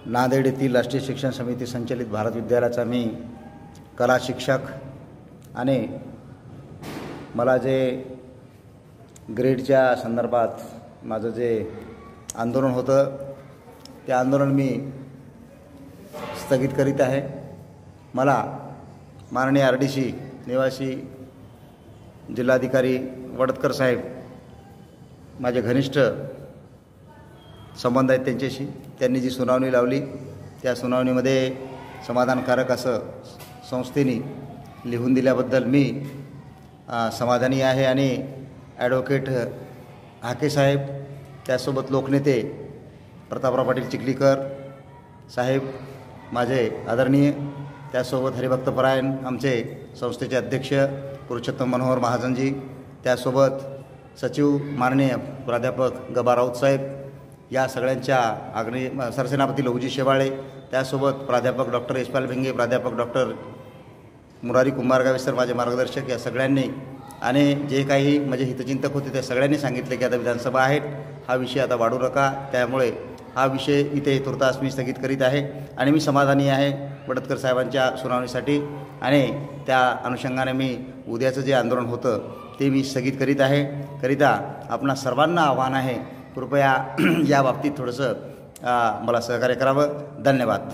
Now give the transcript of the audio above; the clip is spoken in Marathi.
नांदेड येथील राष्ट्रीय शिक्षण समिती संचलित भारत विद्यालयाचा मी कला शिक्षक आणि मला जे ग्रेडच्या संदर्भात माझं जे आंदोलन होतं ते आंदोलन मी स्थगित करीत आहे। मला माननीय RDC निवासी जिल्हाधिकारी वडतकर साहेब माझे घनिष्ठ संबंध आहेत त्यांच्याशी, त्यांनी जी सुनावणी लावली त्या सुनावणीमध्ये समाधानकारक असं संस्थेने लिहून दिल्याबद्दल मी समाधानी आहे। आणि ॲडव्होकेट हाके साहेब, त्यासोबत लोकनेते प्रतापराव पाटील चिखलीकर साहेब माझे आदरणीय, त्यासोबत हरिभक्तपरायण आमचे संस्थेचे अध्यक्ष पुरुषोत्तम मनोहर महाजनजी, त्यासोबत सचिव माननीय प्राध्यापक गबा राऊत साहेब, या सगळ्यांच्या आग्नेय सरसेनापती लहुजी शेवाळे, त्यासोबत प्राध्यापक डॉक्टर यशपाल भिंगे, प्राध्यापक डॉक्टर मुरारी कुंभारगावे सर माझे मार्गदर्शक, या सगळ्यांनी आणि जे काही माझे हितचिंतक होते त्या सगळ्यांनी सांगितले की आता विधानसभा आहेत, हा विषय आता वाढू नका, त्यामुळे हा विषय इथे तुर्तास मी स्थगित करीत आहे। आणि मी समाधानी आहे वडतकर साहेबांच्या सुनावणीसाठी आणि त्या अनुषंगाने मी उद्याचं जे आंदोलन होतं ते मी स्थगित करीत आहे। करिता आपणा सर्वांना आव्हान आहे, कृपया या बाबतीत थोडंसं मला सहकार्य करावं। धन्यवाद।